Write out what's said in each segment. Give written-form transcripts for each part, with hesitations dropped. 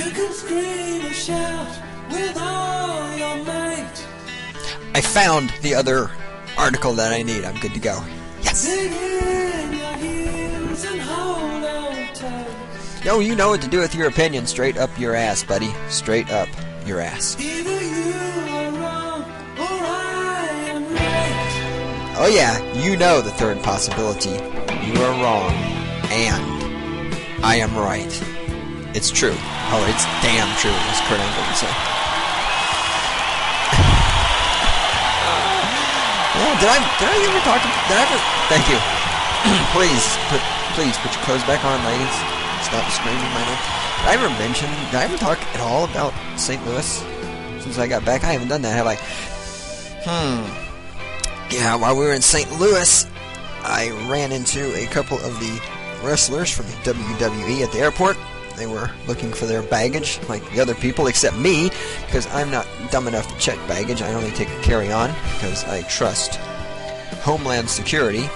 You can scream and shout with all your might. I found the other article that I need. I'm good to go. Yes. Dig in your heels and hold on tight. No, you know what to do with your opinion. Straight up your ass, buddy. Straight up your ass. Either you are wrong or I am right. Oh yeah, you know the third possibility. You are wrong. And I am right. It's true. Oh, it's damn true, as Kurt Angle would say. Did I ever talk about... Thank you. Please put your clothes back on, ladies. Stop screaming my name. Did I ever talk at all about St. Louis since I got back? I haven't done that, have I? Yeah, while we were in St. Louis, I ran into a couple of the wrestlers from the WWE at the airport. They were looking for their baggage, like the other people, except me, because I'm not dumb enough to check baggage. I only take a carry-on, because I trust Homeland Security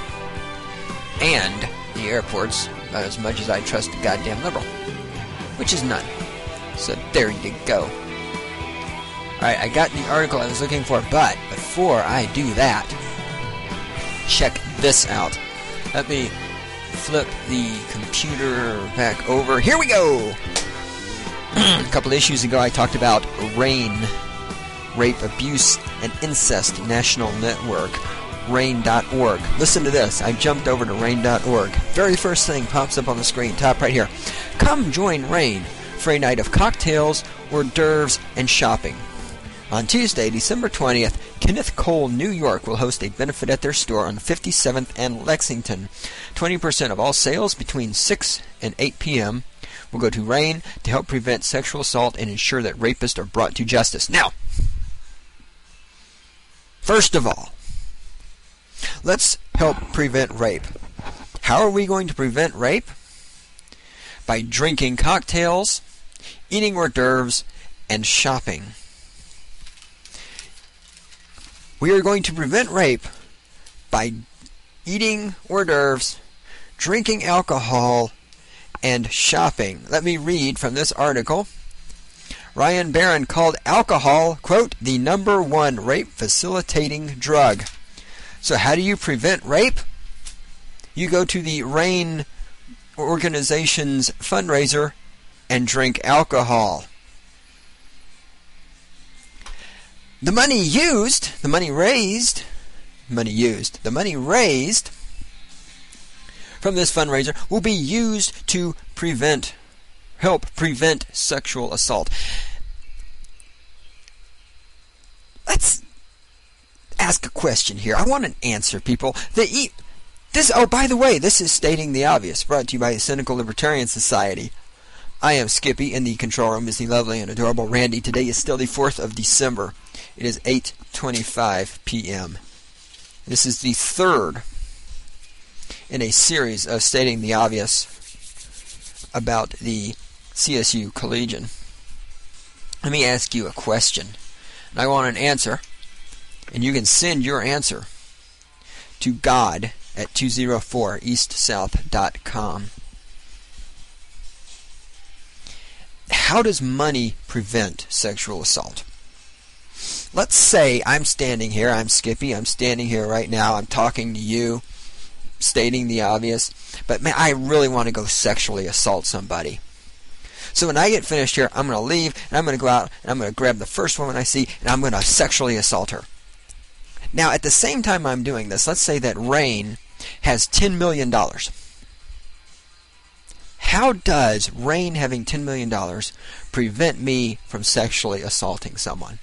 and the airports about as much as I trust a goddamn liberal, which is none. So there you go. Alright, I got the article I was looking for, but before I do that, check this out. Let me flip the computer back over. Here we go! A couple issues ago I talked about RAIN, Rape, Abuse, and Incest National Network, RAIN.org. Listen to this. I jumped over to RAIN.org. Very first thing pops up on the screen, top right here. Come join RAIN for a night of cocktails, hors d'oeuvres, and shopping. On Tuesday, December 20th, Kenneth Cole, New York, will host a benefit at their store on 57th and Lexington. 20% of all sales between 6 and 8 p.m. will go to RAIN to help prevent sexual assault and ensure that rapists are brought to justice. Now, first of all, let's help prevent rape. How are we going to prevent rape? By drinking cocktails, eating hors d'oeuvres, and shopping. We are going to prevent rape by eating hors d'oeuvres, drinking alcohol, and shopping. Let me read from this article. Ryan Barron called alcohol, quote, the #1 rape facilitating drug. So how do you prevent rape? You go to the RAIN organization's fundraiser and drink alcohol. The money raised from this fundraiser will be used to help prevent sexual assault. Let's ask a question here. I want an answer, people. By the way, this is stating the obvious, brought to you by the Cynical Libertarian Society. I am Skippy. In the control room is the lovely and adorable Randy. Today is still the 4th of December. It is 8:25 p.m. This is the third in a series of stating the obvious about the CSU Collegian. Let me ask you a question, and I want an answer, and you can send your answer to God at 204eastsouth.com. How does money prevent sexual assault? Let's say I'm standing here, I'm Skippy, I'm standing here right now, I'm talking to you, stating the obvious, but man, I really want to go sexually assault somebody. So when I get finished here, I'm going to leave, and I'm going to go out, and I'm going to grab the first woman I see, and I'm going to sexually assault her. Now, at the same time I'm doing this, let's say that RAIN has $10 million. How does RAIN having $10 million prevent me from sexually assaulting someone?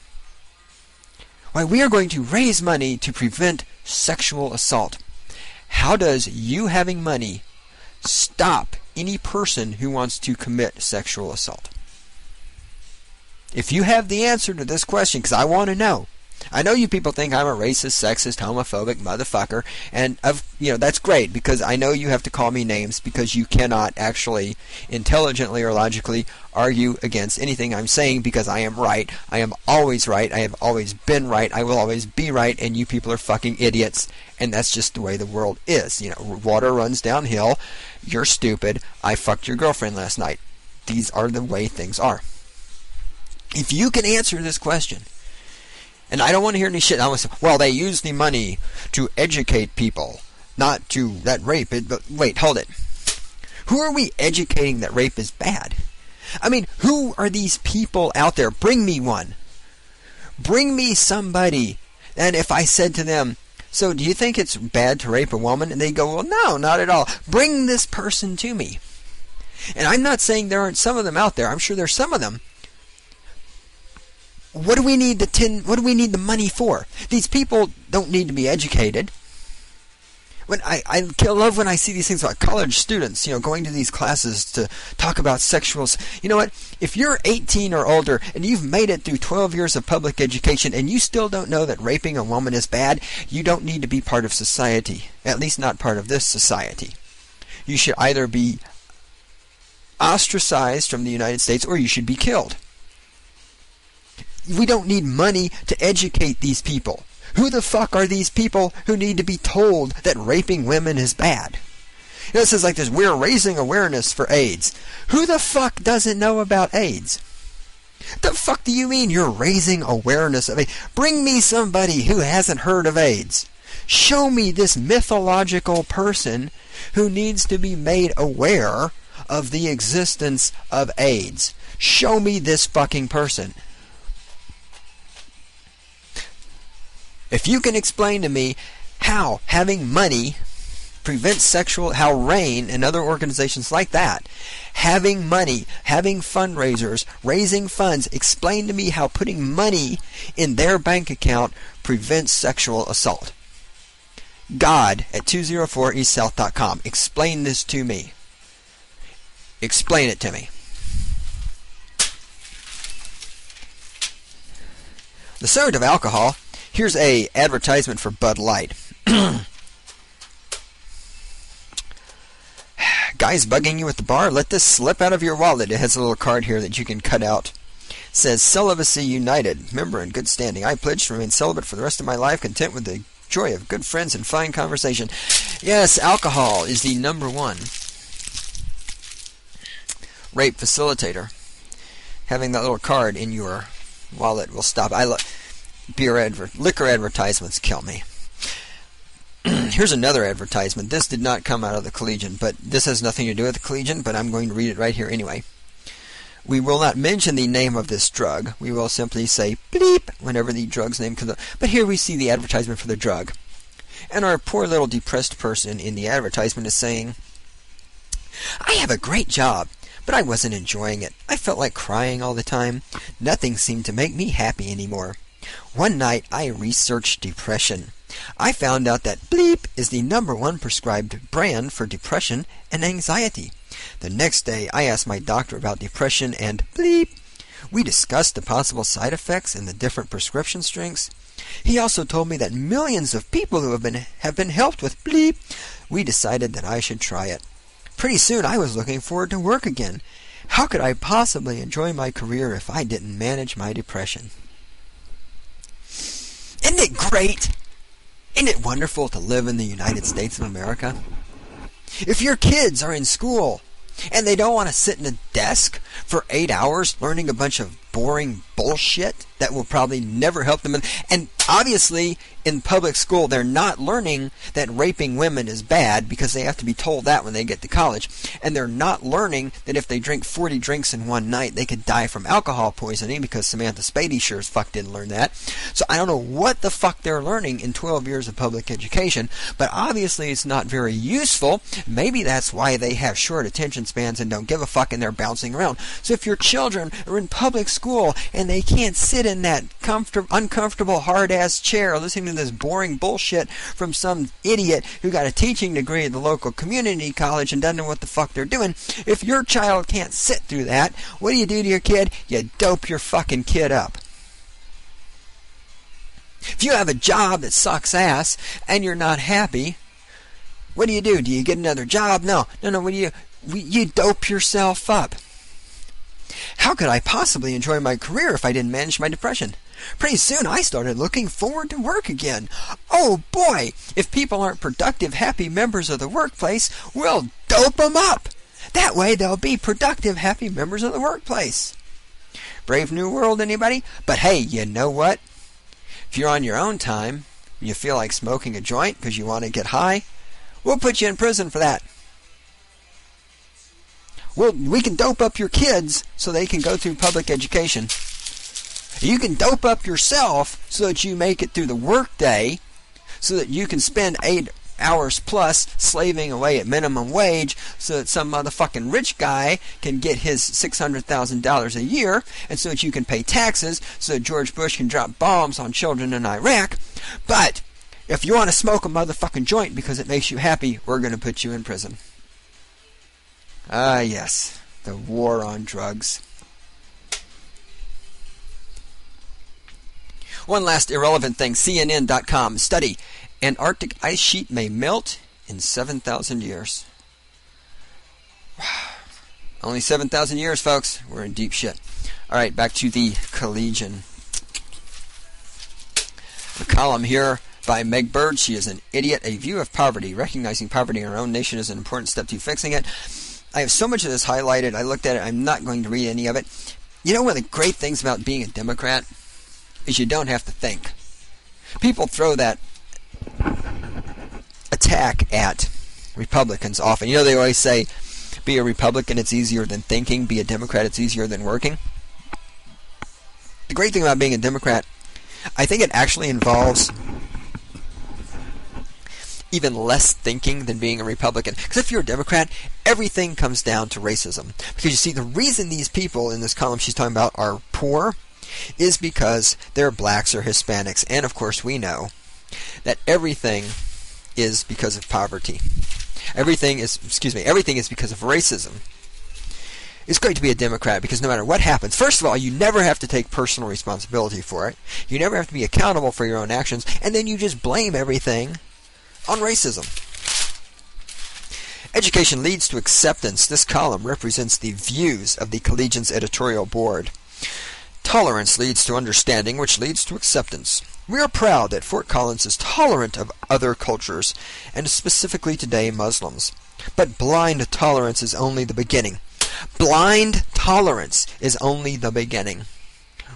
Why, we are going to raise money to prevent sexual assault. How does you having money stop any person who wants to commit sexual assault? If you have the answer to this question, because I want to know. I know you people think I'm a racist, sexist, homophobic motherfucker, and that's great, because I know you have to call me names because you cannot actually intelligently or logically argue against anything I'm saying, because I am right. I am always right. I have always been right. I will always be right, and you people are fucking idiots, and that's just the way the world is. Water runs downhill. You're stupid. I fucked your girlfriend last night. these are the way things are. If you can answer this question, and I don't want to hear any shit. I want to say, well, they use the money to educate people, not to that rape it. But wait, hold it. Who are we educating that rape is bad? I mean, who are these people out there? Bring me one. Bring me somebody. And if I said to them, so do you think it's bad to rape a woman? And they go, well, no, not at all. Bring this person to me. And I'm not saying there aren't some of them out there. I'm sure there's some of them. What do we need the money for? These people don't need to be educated. I love when I see these things about college students, going to these classes to talk about sexual. You know what? If you're 18 or older and you've made it through 12 years of public education and you still don't know that raping a woman is bad, you don't need to be part of society. At least not part of this society. You should either be ostracized from the United States or you should be killed. We don't need money to educate these people. Who the fuck are these people who need to be told that raping women is bad? This is like this, we're raising awareness for AIDS. Who the fuck doesn't know about AIDS? The fuck do you mean you're raising awareness of AIDS? Bring me somebody who hasn't heard of AIDS. Show me this mythological person who needs to be made aware of the existence of AIDS. Show me this fucking person. If you can explain to me how having money prevents sexual, how RAIN and other organizations like that, having money, having fundraisers, raising funds, explain to me how putting money in their bank account prevents sexual assault. God at 204eastsouth.com. Explain this to me. Explain it to me. The subject of alcohol. Here's a advertisement for Bud Light. Guys bugging you at the bar? Let this slip out of your wallet. It has a little card here that you can cut out. It says, Celibacy United. Member in good standing. I pledge to remain celibate for the rest of my life, content with the joy of good friends and fine conversation. Yes, alcohol is the number one rape facilitator. Having that little card in your wallet will stop. Liquor advertisements kill me. Here's another advertisement. This did not come out of the Collegian, but this has nothing to do with the Collegian, but I'm going to read it right here anyway. We will not mention the name of this drug. We will simply say bleep whenever the drug's name comes up. But here we see the advertisement for the drug. And our poor little depressed person in the advertisement is saying, I have a great job, but I wasn't enjoying it. I felt like crying all the time. Nothing seemed to make me happy anymore. One night I researched depression. I found out that bleep is the number one prescribed brand for depression and anxiety. The next day I asked my doctor about depression and bleep. We discussed the possible side effects and the different prescription strengths. He also told me that millions of people who have been helped with bleep. We decided that I should try it. Pretty soon I was looking forward to work again. How could I possibly enjoy my career if I didn't manage my depression? Isn't it great? Isn't it wonderful to live in the United States of America? If your kids are in school and they don't want to sit in a desk for 8 hours learning a bunch of boring bullshit that will probably never help them. And obviously, in public school, they're not learning that raping women is bad because they have to be told that when they get to college. And they're not learning that if they drink 40 drinks in one night, they could die from alcohol poisoning because Samantha Spady sure as fuck didn't learn that. So I don't know what the fuck they're learning in 12 years of public education, but obviously it's not very useful. Maybe that's why they have short attention spans and don't give a fuck and they're bouncing around. So if your children are in public school and they can't sit in that uncomfortable hard-ass chair listening to this boring bullshit from some idiot who got a teaching degree at the local community college and doesn't know what the fuck they're doing, if your child can't sit through that, what do you do to your kid? You dope your fucking kid up. If you have a job that sucks ass and you're not happy, what do? Do you get another job? No. What do you dope yourself up. How could I possibly enjoy my career if I didn't manage my depression? Pretty soon I started looking forward to work again. Oh boy, if people aren't productive, happy members of the workplace, we'll dope them up. That way they'll be productive, happy members of the workplace. Brave new world, anybody? But hey, you know what? If you're on your own time, you feel like smoking a joint because you want to get high, we'll put you in prison for that. We can dope up your kids so they can go through public education. You can dope up yourself so that you make it through the workday, so that you can spend 8 hours plus slaving away at minimum wage, so that some motherfucking rich guy can get his $600,000 a year, and so that you can pay taxes, so that George Bush can drop bombs on children in Iraq. But if you want to smoke a motherfucking joint because it makes you happy, we're going to put you in prison. Ah, yes, the war on drugs. One last irrelevant thing, CNN.com. Study: Antarctic ice sheet may melt in 7,000 years. Only 7,000 years, folks. We're in deep shit. Alright, back to the Collegian. A column here by Meg Bird. She is an idiot. A view of poverty. Recognizing poverty in our own nation is an important step to fixing it. I have so much of this highlighted. I looked at it. I'm not going to read any of it. You know one of the great things about being a Democrat is you don't have to think. People throw that attack at Republicans often. You know, they always say, be a Republican, it's easier than thinking. Be a Democrat, it's easier than working. The great thing about being a Democrat, I think it actually involves even less thinking than being a Republican. Because if you're a Democrat, everything comes down to racism. Because you see, the reason these people in this column she's talking about are poor is because they're blacks or Hispanics. And of course we know that everything is because of poverty. Everything is because of racism. It's great to be a Democrat because no matter what happens, first of all, you never have to take personal responsibility for it. You never have to be accountable for your own actions. And then you just blame everything on racism. Education leads to acceptance. This column represents the views of the Collegian's editorial board. Tolerance leads to understanding, which leads to acceptance. We are proud that Fort Collins is tolerant of other cultures, and specifically today Muslims. But blind tolerance is only the beginning. Blind tolerance is only the beginning.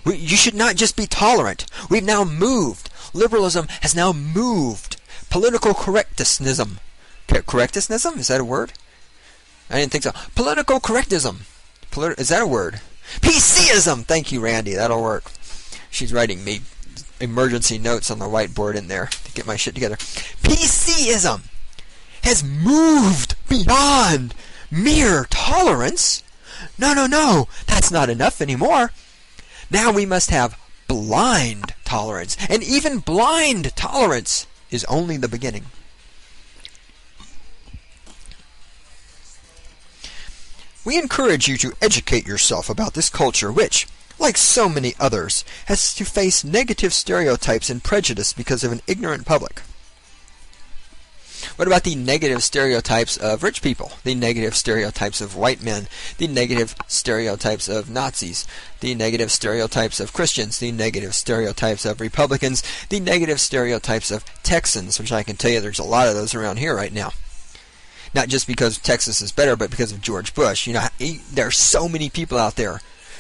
You should not just be tolerant. We've now moved. Liberalism has now moved. Political correctism. Correctism? Is that a word? I didn't think so. Political correctism. Is that a word? PCism! Thank you, Randy. That'll work. She's writing me emergency notes on the whiteboard in there to get my shit together. PCism has moved beyond mere tolerance. No. That's not enough anymore. Now we must have blind tolerance. And even blind tolerance is only the beginning. We encourage you to educate yourself about this culture which, like so many others, has to face negative stereotypes and prejudice because of an ignorant public. What about the negative stereotypes of rich people? The negative stereotypes of white men? The negative stereotypes of Nazis? The negative stereotypes of Christians? The negative stereotypes of Republicans? The negative stereotypes of Texans, which I can tell you there's a lot of those around here right now. Not just because Texas is better, but because of George Bush. You know, there are so many people out there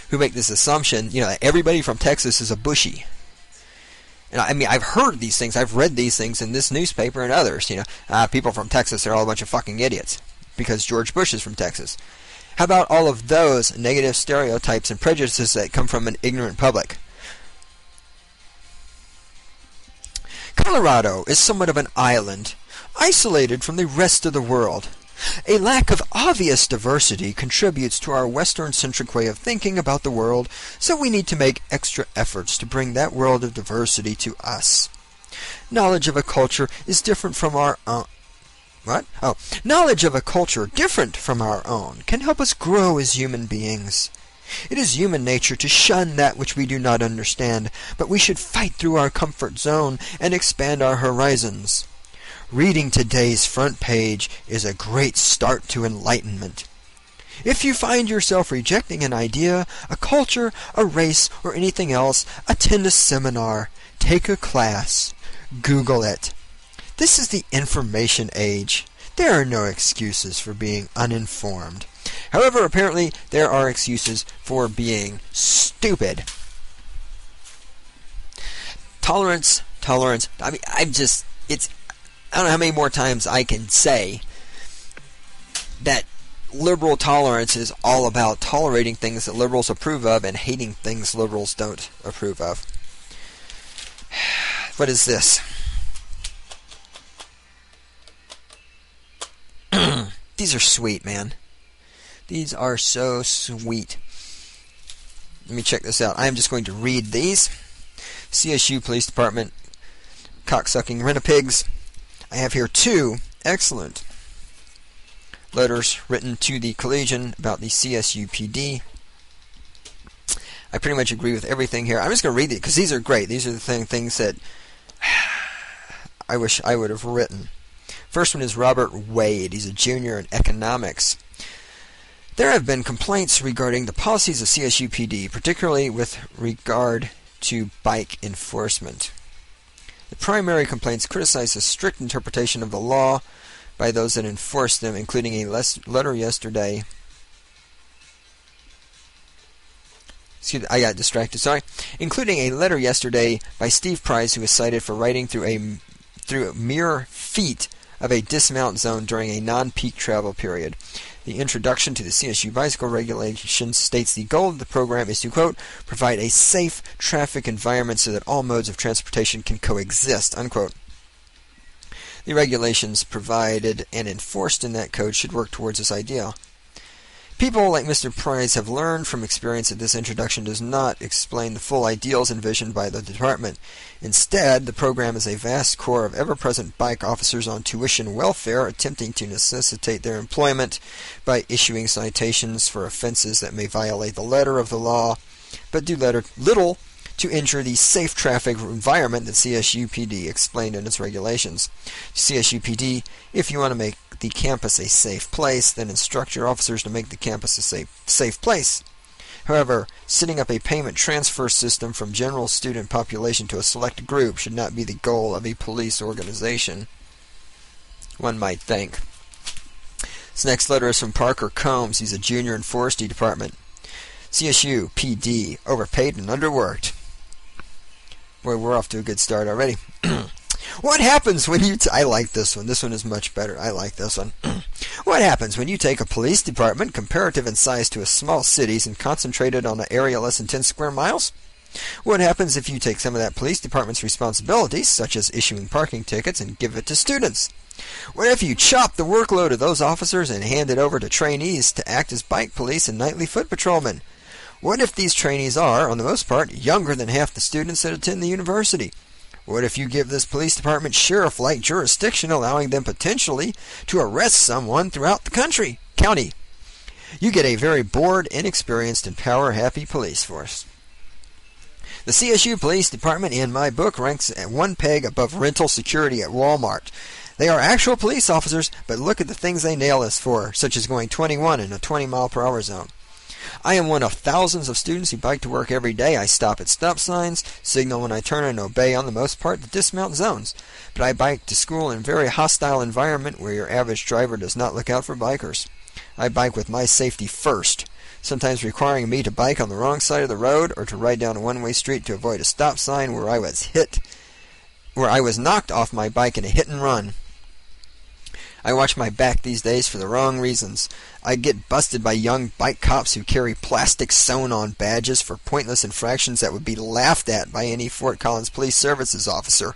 who make this assumption, you know, that everybody from Texas is a Bushy. And I mean, I've heard these things, I've read these things in this newspaper and others, you know. People from Texas are all a bunch of fucking idiots because George Bush is from Texas. How about all of those negative stereotypes and prejudices that come from an ignorant public? Colorado is somewhat of an island, isolated from the rest of the world. A lack of obvious diversity contributes to our Western-centric way of thinking about the world, so we need to make extra efforts to bring that world of diversity to us. Knowledge of a culture is different from our own. Knowledge of a culture different from our own can help us grow as human beings. It is human nature to shun that which we do not understand, but we should fight through our comfort zone and expand our horizons. Reading today's front page is a great start to enlightenment. If you find yourself rejecting an idea, a culture, a race, or anything else, attend a seminar, take a class, Google it. This is the information age. There are no excuses for being uninformed. However, apparently there are excuses for being stupid. Tolerance. I mean, I don't know how many more times I can say that liberal tolerance is all about tolerating things that liberals approve of and hating things liberals don't approve of. What is this? These are sweet, man. These are so sweet. Let me check this out. I am just going to read these. CSU Police Department, cocksucking rent-a-pigs. I have here 2 excellent letters written to the Collegian about the CSU PD. I pretty much agree with everything here. I'm just going to read these because these are great. These are the things that I wish I would have written. First one is Robert Wade. He's a junior in economics. There have been complaints regarding the policies of CSU PD, particularly with regard to bike enforcement. The primary complaints criticize the strict interpretation of the law by those that enforce them, including a letter yesterday. Excuse me, I got distracted, sorry. Including a letter yesterday by Steve Price, who was cited for riding through mere feet of a dismount zone during a non-peak travel period. The introduction to the CSU bicycle regulations states the goal of the program is to, quote, provide a safe traffic environment so that all modes of transportation can coexist, unquote. The regulations provided and enforced in that code should work towards this ideal. People like Mr. Price have learned from experience that this introduction does not explain the full ideals envisioned by the department. Instead, the program is a vast corps of ever-present bike officers on tuition welfare attempting to necessitate their employment by issuing citations for offenses that may violate the letter of the law, but do little to ensure the safe traffic environment that CSU PD explained in its regulations. CSU PD, if you want to make the campus a safe place, then instruct your officers to make the campus a safe place. However, setting up a payment transfer system from general student population to a select group should not be the goal of a police organization, one might think. This next letter is from Parker Combs. He's a junior in Forestry Department. CSU PD, overpaid and underworked. Boy, we're off to a good start already. What happens when you... I like this one. This one is much better. I like this one. What happens when you take a police department comparative in size to a small cities and concentrate it on an area less than 10 square miles? What happens if you take some of that police department's responsibilities, such as issuing parking tickets, and give it to students? What if you chop the workload of those officers and hand it over to trainees to act as bike police and nightly foot patrolmen? What if these trainees are, on the most part, younger than half the students that attend the university? What if you give this police department sheriff-like jurisdiction, allowing them potentially to arrest someone throughout the county? You get a very bored, inexperienced, and power-happy police force. The CSU Police Department, in my book, ranks at one peg above rental security at Walmart. They are actual police officers, but look at the things they nail us for, such as going 21 in a 20-mile-per-hour zone. I am one of thousands of students who bike to work every day. I stop at stop signs, signal when I turn, and obey, on the most part, the dismount zones. But I bike to school in a very hostile environment where your average driver does not look out for bikers. I bike with my safety first, sometimes requiring me to bike on the wrong side of the road or to ride down a one-way street to avoid a stop sign where I was knocked off my bike in a hit and run. I watch my back these days for the wrong reasons. I get busted by young bike cops who carry plastic sewn-on badges for pointless infractions that would be laughed at by any Fort Collins Police Services officer.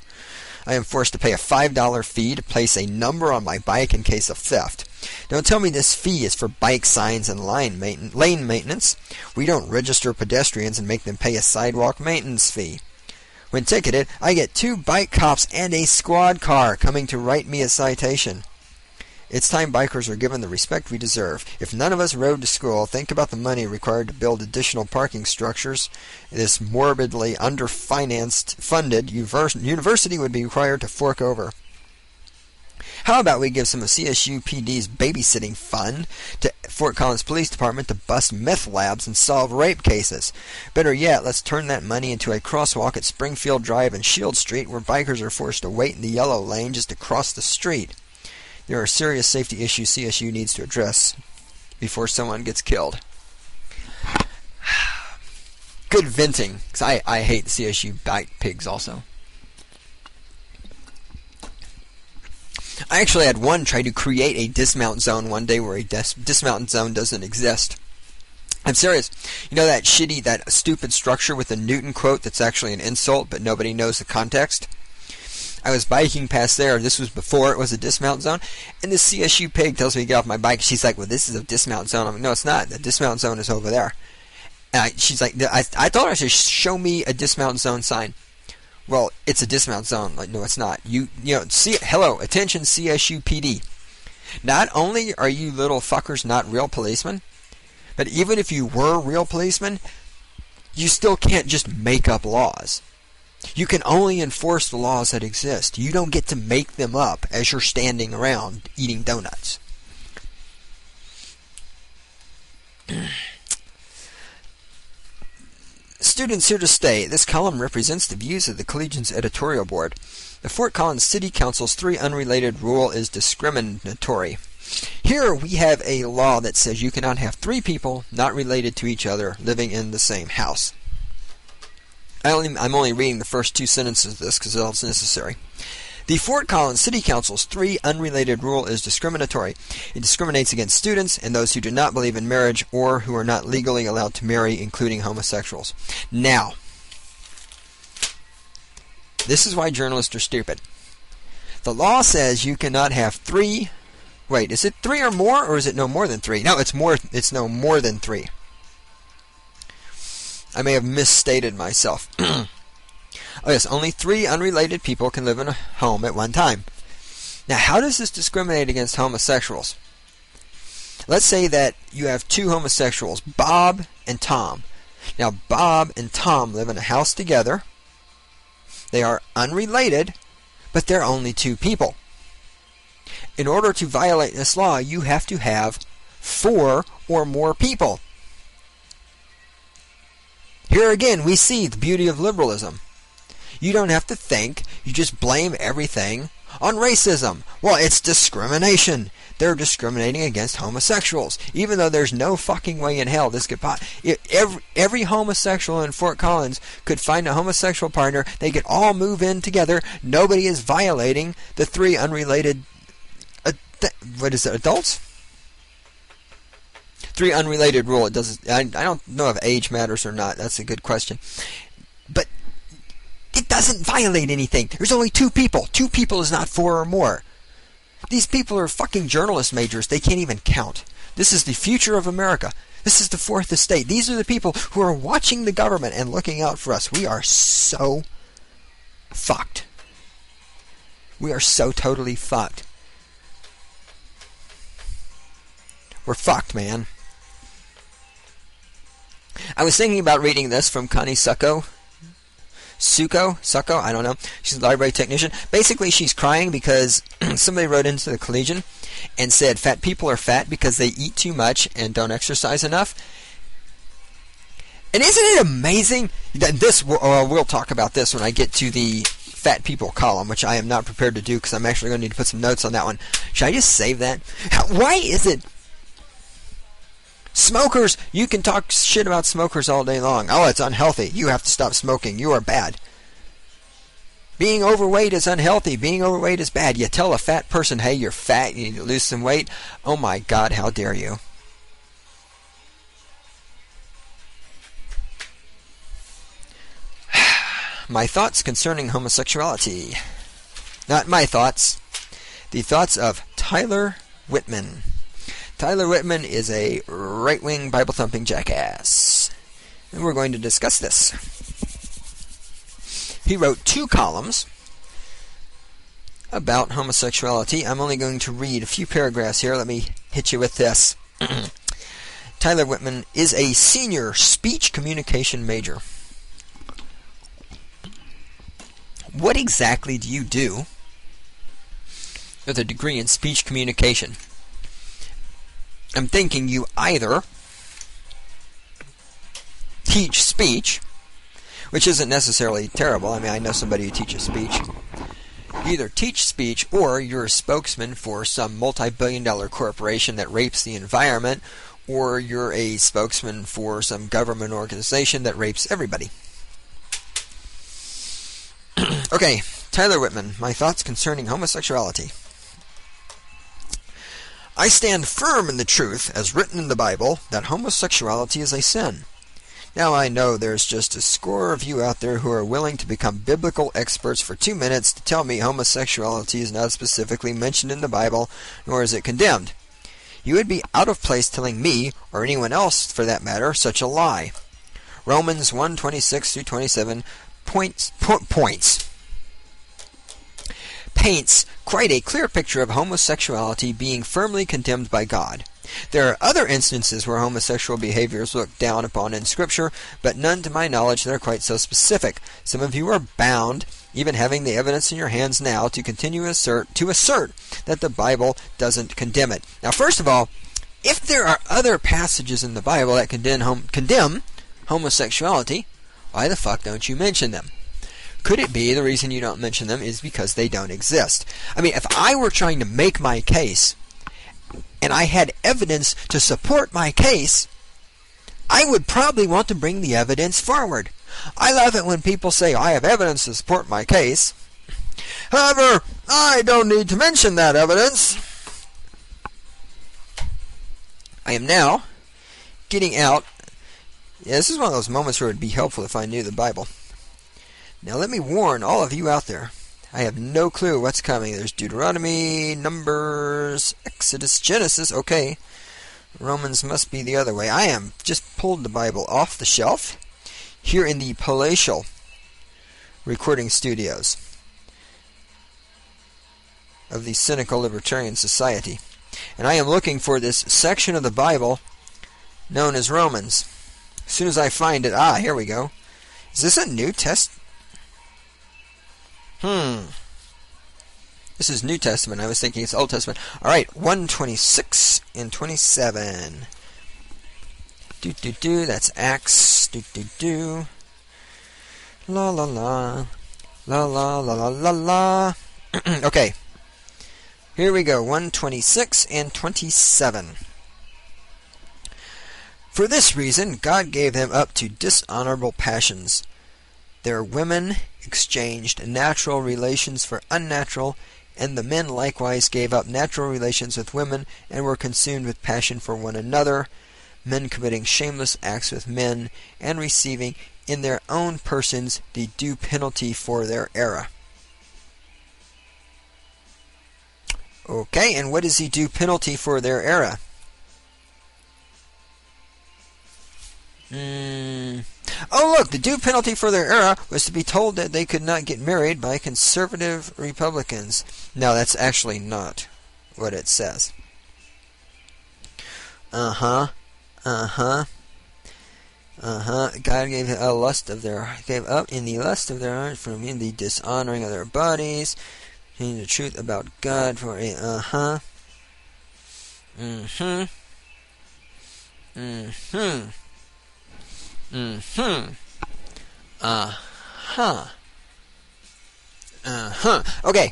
I am forced to pay a $5 fee to place a number on my bike in case of theft. Don't tell me this fee is for bike signs and lane maintenance. We don't register pedestrians and make them pay a sidewalk maintenance fee. When ticketed, I get 2 bike cops and a squad car coming to write me a citation. It's time bikers are given the respect we deserve. If none of us rode to school, think about the money required to build additional parking structures. This morbidly funded university would be required to fork over. How about we give some of CSU PD's babysitting fund to Fort Collins Police Department to bust meth labs and solve rape cases? Better yet, let's turn that money into a crosswalk at Springfield Drive and Shield Street where bikers are forced to wait in the yellow lane just to cross the street. There are serious safety issues CSU needs to address. before someone gets killed. Good venting, because I hate the CSU bike pigs also. I actually had one try to create a dismount zone one day where a dismount zone doesn't exist. I'm serious. You know that stupid structure with a Newton quote that's actually an insult, but nobody knows the context? I was biking past there. This was before it was a dismount zone, and the CSU pig tells me to get off my bike. She's like, well, this is a dismount zone. I'm like, no, it's not. The dismount zone is over there. And she's like, I told her to show me a dismount zone sign. Well, it's a dismount zone. Like, no, it's not. Hello, attention CSU PD. Not only are you little fuckers not real policemen, but even if you were real policemen, you still can't just make up laws. You can only enforce the laws that exist. You don't get to make them up as you're standing around eating donuts. Students here to stay. This column represents the views of the Collegian's editorial board. The Fort Collins City Council's 3 unrelated rule is discriminatory. Here we have a law that says you cannot have 3 people not related to each other living in the same house. I'm only reading the first 2 sentences of this because it's necessary. The Fort Collins City Council's 3 unrelated rule is discriminatory. It discriminates against students and those who do not believe in marriage or who are not legally allowed to marry, including homosexuals. Now, this is why journalists are stupid. The law says you cannot have 3... Wait, is it 3 or more, or is it no more than 3? No, it's no more than 3. I may have misstated myself. Oh yes, only 3 unrelated people can live in a home at one time. Now, how does this discriminate against homosexuals? Let's say that you have 2 homosexuals, Bob and Tom. Now, Bob and Tom live in a house together. They are unrelated, but they're only 2 people. In order to violate this law, you have to have 4 or more people. Here again, we see the beauty of liberalism. You don't have to think. You just blame everything on racism. Well, it's discrimination. They're discriminating against homosexuals. Even though there's no fucking way in hell this could every homosexual in Fort Collins could find a homosexual partner. They could all move in together. Nobody is violating the 3 unrelated... adults? 3 unrelated rule. It doesn't. I don't know if age matters or not. That's a good question. But it doesn't violate anything. There's only 2 people. 2 people is not 4 or more. These people are fucking journalist majors. They can't even count. This is the future of America. This is the 4th estate. These are the people who are watching the government and looking out for us. We are so fucked. We are so totally fucked. We're fucked, man. I was thinking about reading this from Connie Succo, I don't know. She's a library technician. Basically, she's crying because somebody wrote into the Collegian and said fat people are fat because they eat too much and don't exercise enough. And isn't it amazing that this, we'll talk about this when I get to the fat people column, which I am not prepared to do because I'm actually going to need to put some notes on that one. Should I just save that? Why is it smokers, you can talk shit about smokers all day long. Oh, it's unhealthy. You have to stop smoking. You are bad. Being overweight is unhealthy. Being overweight is bad. You tell a fat person, hey, you're fat, you need to lose some weight. Oh my God, how dare you. My thoughts concerning homosexuality. Not my thoughts. The thoughts of Tyler Whitman. Tyler Whitman is a right-wing Bible-thumping jackass. And we're going to discuss this. He wrote 2 columns about homosexuality. I'm only going to read a few paragraphs here. Let me hit you with this. Tyler Whitman is a senior speech communication major. What exactly do you do with a degree in speech communication? I'm thinking you either teach speech, which isn't necessarily terrible. I mean, I know somebody who teaches speech. You either teach speech or you're a spokesman for some multi-billion-dollar corporation that rapes the environment or you're a spokesman for some government organization that rapes everybody. Okay, Tyler Whitman, my thoughts concerning homosexuality. I stand firm in the truth, as written in the Bible, that homosexuality is a sin. Now I know there's just a score of you out there who are willing to become biblical experts for 2 minutes to tell me homosexuality is not specifically mentioned in the Bible, nor is it condemned. You would be out of place telling me, or anyone else for that matter, such a lie. Romans 1:26-27 paints quite a clear picture of homosexuality being firmly condemned by God. There are other instances where homosexual behavior is looked down upon in Scripture, but none to my knowledge that are quite so specific. Some of you are bound, even having the evidence in your hands now, to continue to assert that the Bible doesn't condemn it. Now, first of all, if there are other passages in the Bible that condemn homosexuality, why the fuck don't you mention them? Could it be the reason you don't mention them is because they don't exist? I mean, if I were trying to make my case, and I had evidence to support my case, I would probably want to bring the evidence forward. I love it when people say, I have evidence to support my case. However, I don't need to mention that evidence. I am now getting out. Yeah, this is one of those moments where it would be helpful if I knew the Bible. Now let me warn all of you out there. I have no clue what's coming. There's Deuteronomy, Numbers, Exodus, Genesis. Okay. Romans must be the other way. I am just pulled the Bible off the shelf here in the palatial recording studios of the cynical libertarian society. And I am looking for this section of the Bible known as Romans. As soon as I find it, here we go. Is this a New Testament? This is New Testament. I was thinking it's Old Testament. Alright, 1:26 and 27. That's Acts. La la la. La la la la la la. Okay. Here we go. 1:26 and 27. For this reason, God gave them up to dishonorable passions. Their women exchanged natural relations for unnatural, and the men likewise gave up natural relations with women, and were consumed with passion for one another, men committing shameless acts with men, and receiving in their own persons the due penalty for their error. Okay, and what is the due penalty for their error? Oh, look, the due penalty for their error was to be told that they could not get married by conservative Republicans. No, that's actually not what it says. God gave up in the lust of their heart from in the dishonoring of their bodies, in the truth about God for a Okay.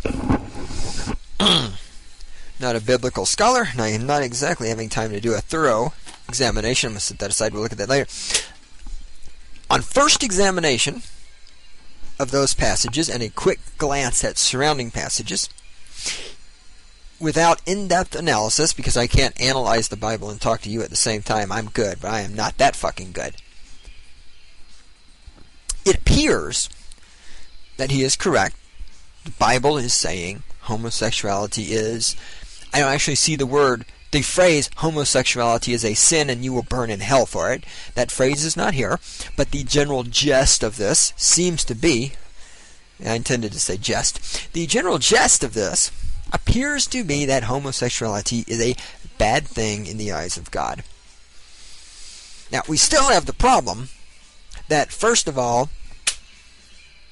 Not a biblical scholar, and I am not exactly having time to do a thorough examination. I'm going to set that aside. We'll look at that later. On first examination of those passages and a quick glance at surrounding passages, without in-depth analysis, because I can't analyze the Bible and talk to you at the same time, I'm good, but I am not that fucking good. It appears that he is correct. The Bible is saying homosexuality is... I don't actually see the phrase homosexuality is a sin and you will burn in hell for it. That phrase is not here, but the general gist of this seems to be... I intended to say jest. The general gist of this appears to be that homosexuality is a bad thing in the eyes of God. Now, we still have the problem that, first of all,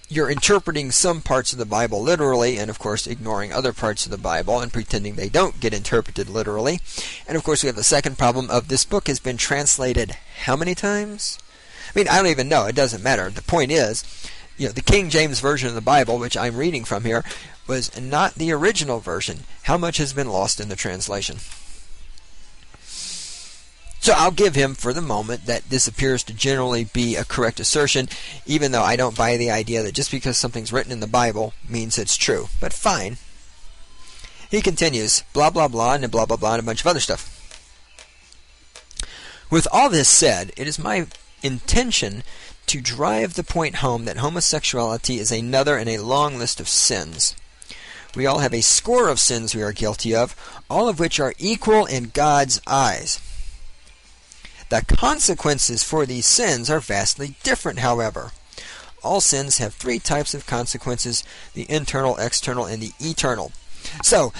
you're interpreting some parts of the Bible literally, and of course ignoring other parts of the Bible and pretending they don't get interpreted literally. And of course we have the second problem of this book has been translated how many times? I mean, I don't even know. It doesn't matter. The point is, the King James Version of the Bible, which I'm reading from here, was not the original version. How much has been lost in the translation? So I'll give him, for the moment, that this appears to generally be a correct assertion, even though I don't buy the idea that just because something's written in the Bible means it's true. But fine. He continues, blah, blah, blah, and blah, blah, blah, and a bunch of other stuff. With all this said, it is my intention to drive the point home that homosexuality is another in a long list of sins. We all have a score of sins we are guilty of, all of which are equal in God's eyes. The consequences for these sins are vastly different, however. All sins have three types of consequences: the internal, external, and the eternal. So,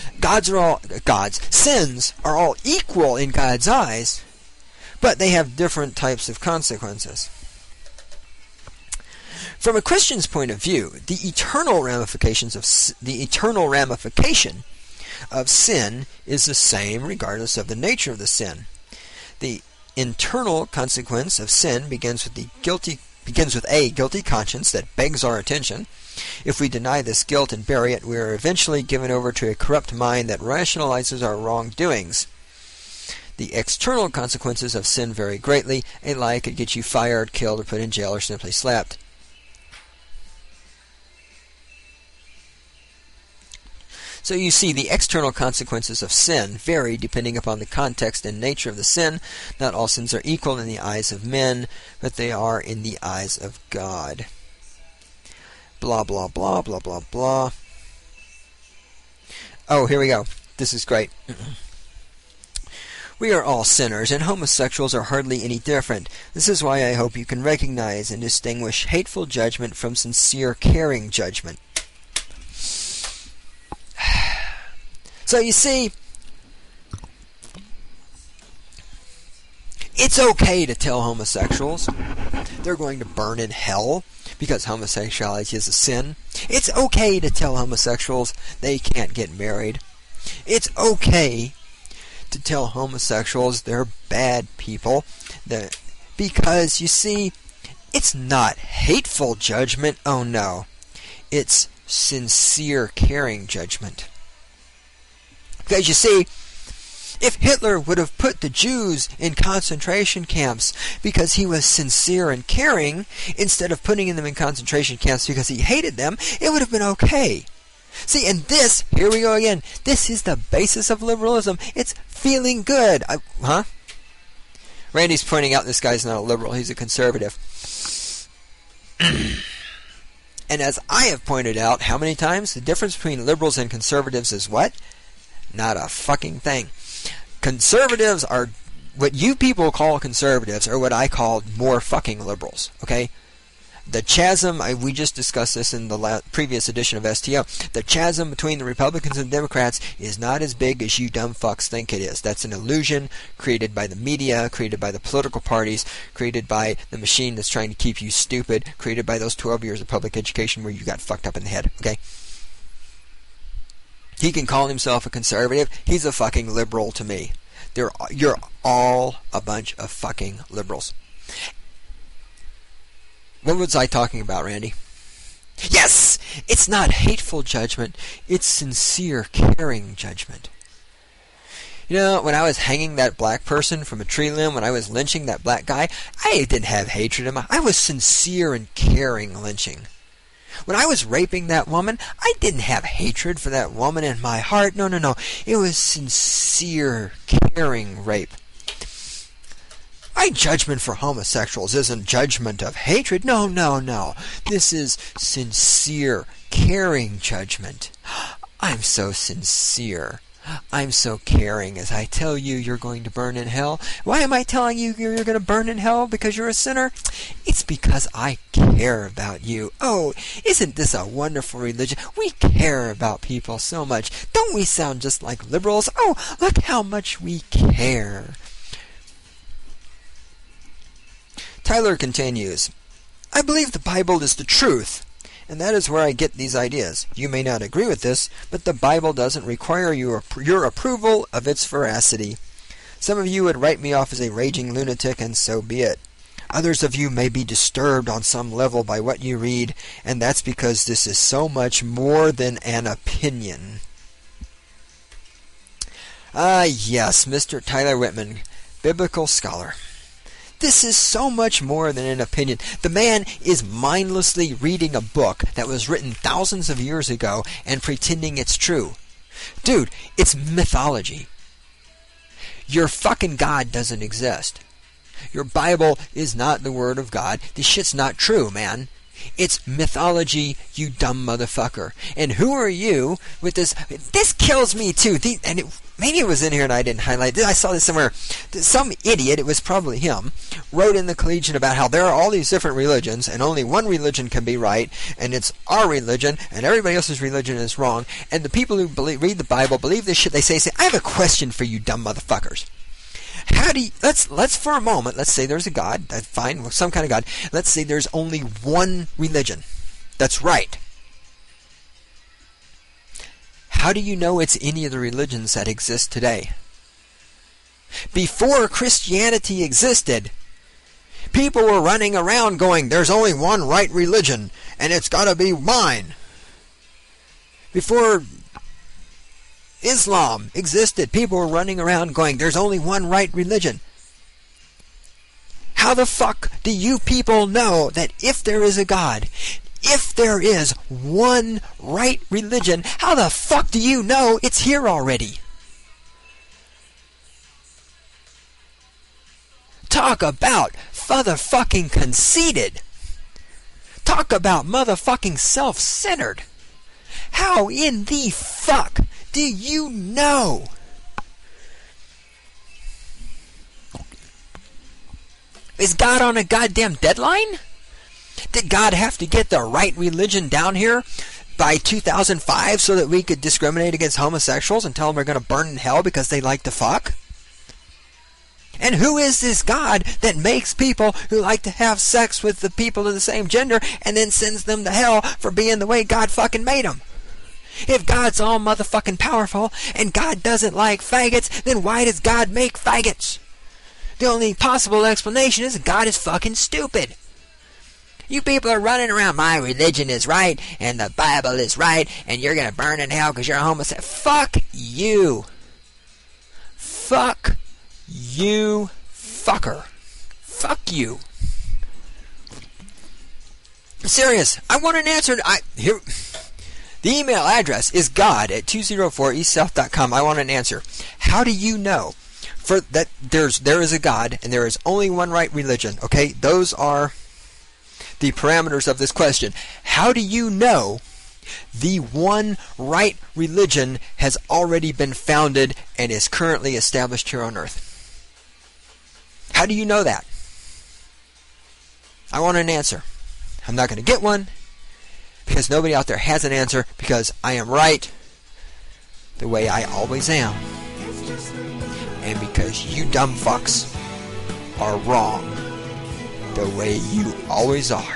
sins are all equal in God's eyes, but they have different types of consequences. From a Christian's point of view, the eternal ramification of sin is the same regardless of the nature of the sin. The internal consequence of sin begins with a guilty conscience that begs our attention. If we deny this guilt and bury it, we are eventually given over to a corrupt mind that rationalizes our wrongdoings. The external consequences of sin vary greatly. A lie could get you fired, killed, or put in jail, or simply slapped. So you see, the external consequences of sin vary depending upon the context and nature of the sin. Not all sins are equal in the eyes of men, but they are in the eyes of God. Blah, blah, blah, blah, blah, blah. Oh, here we go. This is great. We are all sinners, and homosexuals are hardly any different. This is why I hope you can recognize and distinguish hateful judgment from sincere, caring judgment. So you see, it's okay to tell homosexuals they're going to burn in hell because homosexuality is a sin. It's okay to tell homosexuals they can't get married. It's okay to tell homosexuals they're bad people, because, you see, it's not hateful judgment. Oh no, it's sincere, caring judgment. Because, you see, if Hitler would have put the Jews in concentration camps because he was sincere and caring, instead of putting them in concentration camps because he hated them, it would have been okay. See, and this, here we go again, this is the basis of liberalism. It's feeling good. Randy's pointing out this guy's not a liberal, he's a conservative. And as I have pointed out, how many times? The difference between liberals and conservatives is what? Not a fucking thing. Conservatives are, what you people call conservatives, are what I call more fucking liberals, okay? The chasm, we just discussed this in the previous edition of STO, the chasm between the Republicans and Democrats is not as big as you dumb fucks think it is. That's an illusion created by the media, created by the political parties, created by the machine that's trying to keep you stupid, created by those 12 years of public education where you got fucked up in the head, okay? He can call himself a conservative. He's a fucking liberal to me. You're all a bunch of fucking liberals. What was I talking about, Randy? Yes! It's not hateful judgment. It's sincere, caring judgment. You know, when I was hanging that black person from a tree limb, when I was lynching that black guy, I didn't have hatred in my... I was sincere and caring lynching. When I was raping that woman, I didn't have hatred for that woman in my heart. No. It was sincere, caring rape. My judgment for homosexuals isn't judgment of hatred. No. This is sincere, caring judgment. I'm so sincere. I'm so caring as I tell you you're going to burn in hell. Why am I telling you you're going to burn in hell because you're a sinner? It's because I care about you. Oh, isn't this a wonderful religion? We care about people so much. Don't we sound just like liberals? Oh, look how much we care. Tyler continues, I believe the Bible is the truth, and that is where I get these ideas. You may not agree with this, but the Bible doesn't require your approval of its veracity. Some of you would write me off as a raging lunatic, and so be it. Others of you may be disturbed on some level by what you read, and that's because this is so much more than an opinion. Ah, yes, Mr. Tyler Whitman. biblical scholar. This is so much more than an opinion. The man is mindlessly reading a book that was written thousands of years ago and pretending it's true. Dude, it's mythology. Your fucking God doesn't exist. Your Bible is not the Word of God. This shit's not true, man. It's mythology, you dumb motherfucker. And who are you with this? This kills me too. Maybe it was in here and I didn't highlight it. I saw this somewhere. Some idiot, it was probably him, wrote in the Collegian about how there are all these different religions and only one religion can be right, and it's our religion, and everybody else's religion is wrong. And the people who read the Bible, believe this shit they say, I have a question for you dumb motherfuckers. How do you, let's for a moment, let's say there's a God, fine, some kind of God. Let's say there's only one religion that's right. How do you know it's any of the religions that exist today? Before Christianity existed, people were running around going, there's only one right religion, and it's gotta be mine. Before Islam existed, people were running around going, there's only one right religion. How the fuck do you people know that if there is a God, if there is one right religion, how the fuck do you know it's here already? Talk about motherfucking conceited. Talk about motherfucking self-centered. How in the fuck do you know? Is God on a goddamn deadline? Did God have to get the right religion down here by 2005 so that we could discriminate against homosexuals and tell them they're going to burn in hell because they like to fuck? And who is this God that makes people who like to have sex with the people of the same gender and then sends them to hell for being the way God fucking made them? If God's all motherfucking powerful and God doesn't like faggots, then why does God make faggots? The only possible explanation is God is fucking stupid. You people are running around, my religion is right, and the Bible is right, and you're going to burn in hell because you're a homosexual. Fuck you. Fuck you, fucker. Fuck you. I'm serious. I want an answer. Here. The email address is god@204eastsouth.com. I want an answer. How do you know for that there is a God and there is only one right religion? Okay, those are the parameters of this question. How do you know the one right religion has already been founded and is currently established here on earth? How do you know that? I want an answer. I'm not going to get one because nobody out there has an answer, because I am right the way I always am, and because you dumb fucks are wrong the way you always are.